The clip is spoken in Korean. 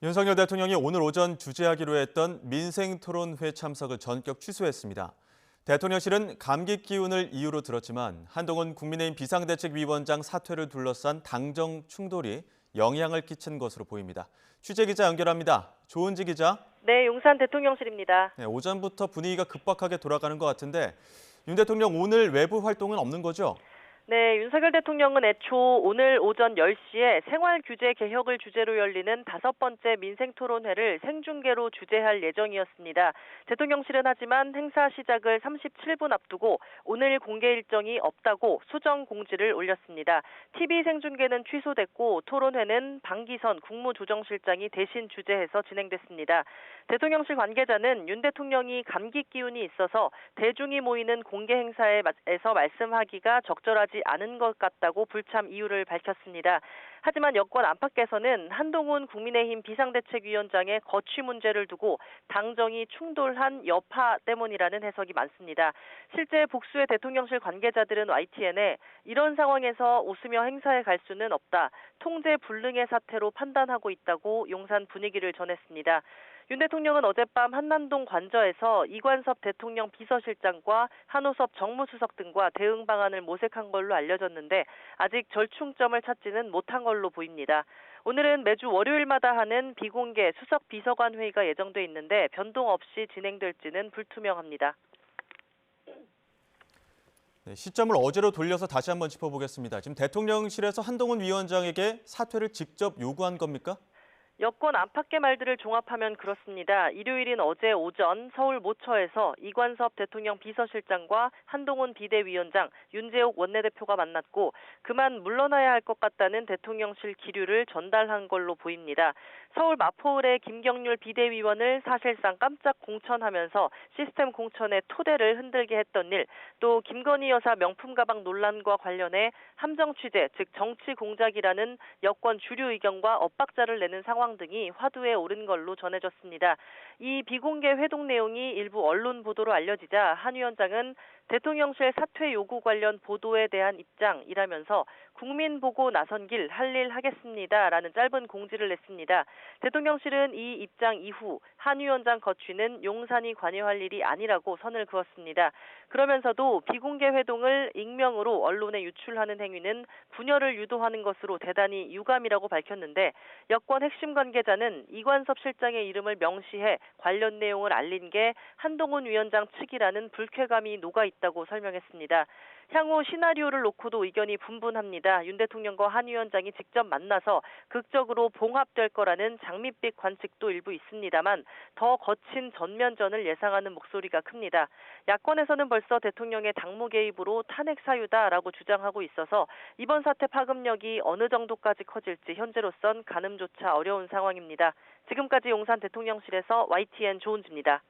윤석열 대통령이 오늘 오전 주재하기로 했던 민생토론회 참석을 전격 취소했습니다. 대통령실은 감기 기운을 이유로 들었지만 한동훈 국민의힘 비상대책위원장 사퇴를 둘러싼 당정 충돌이 영향을 끼친 것으로 보입니다. 취재기자 연결합니다. 조은지 기자. 네, 용산 대통령실입니다. 네, 오전부터 분위기가 급박하게 돌아가는 것 같은데 윤 대통령 오늘 외부 활동은 없는 거죠? 네, 윤석열 대통령은 애초 오늘 오전 10시에 생활규제 개혁을 주제로 열리는 5번째 민생토론회를 생중계로 주재할 예정이었습니다. 대통령실은 하지만 행사 시작을 37분 앞두고 오늘 공개 일정이 없다고 수정 공지를 올렸습니다. TV 생중계는 취소됐고 토론회는 방기선 국무조정실장이 대신 주재해서 진행됐습니다. 대통령실 관계자는 윤 대통령이 감기 기운이 있어서 대중이 모이는 공개 행사에서 말씀하기가 적절하지 않은 것 같다고 불참 이유를 밝혔습니다. 하지만 여권 안팎에서는 한동훈 국민의힘 비상대책위원장의 거취 문제를 두고 당정이 충돌한 여파 때문이라는 해석이 많습니다. 실제 복수의 대통령실 관계자들은 YTN에 이런 상황에서 웃으며 행사에 갈 수는 없다. 통제 불능의 사태로 판단하고 있다고 용산 분위기를 전했습니다. 윤 대통령은 어젯밤 한남동 관저에서 이관섭 대통령 비서실장과 한호섭 정무수석 등과 대응 방안을 모색한 걸로 알려졌는데 아직 절충점을 찾지는 못한 걸로 보입니다. 오늘은 매주 월요일마다 하는 비공개 수석 비서관 회의가 예정돼 있는데 변동 없이 진행될지는 불투명합니다. 네, 시점을 어제로 돌려서 다시 한번 짚어보겠습니다. 지금 대통령실에서 한동훈 위원장에게 사퇴를 직접 요구한 겁니까? 여권 안팎의 말들을 종합하면 그렇습니다. 일요일인 어제 오전 서울 모처에서 이관섭 대통령 비서실장과 한동훈 비대위원장, 윤재옥 원내대표가 만났고 그만 물러나야 할 것 같다는 대통령실 기류를 전달한 걸로 보입니다. 서울 마포을의 김경률 비대위원을 사실상 깜짝 공천하면서 시스템 공천의 토대를 흔들게 했던 일, 또 김건희 여사 명품 가방 논란과 관련해 함정 취재, 즉 정치 공작이라는 여권 주류 의견과 엇박자를 내는 상황 등이 화두에 오른 걸로 전해졌습니다. 이 비공개 회동 내용이 일부 언론 보도로 알려지자 한 위원장은 대통령실 사퇴 요구 관련 보도에 대한 입장이라면서 국민 보고 나선 길 할 일 하겠습니다라는 짧은 공지를 냈습니다. 대통령실은 이 입장 이후 한 위원장 거취는 용산이 관여할 일이 아니라고 선을 그었습니다. 그러면서도 비공개 회동을 익명으로 언론에 유출하는 행위는 분열을 유도하는 것으로 대단히 유감이라고 밝혔는데 여권 핵심 관계자는 이관섭 실장의 이름을 명시해 관련 내용을 알린 게 한동훈 위원장 측이라는 불쾌감이 녹아있다고 설명했습니다. 향후 시나리오를 놓고도 의견이 분분합니다. 윤 대통령과 한 위원장이 직접 만나서 극적으로 봉합될 거라는 장밋빛 관측도 일부 있습니다만 더 거친 전면전을 예상하는 목소리가 큽니다. 야권에서는 벌써 대통령의 당무 개입으로 탄핵 사유다라고 주장하고 있어서 이번 사태 파급력이 어느 정도까지 커질지 현재로선 가늠조차 어려운 상황입니다. 지금까지 용산 대통령실에서 YTN 조은지입니다.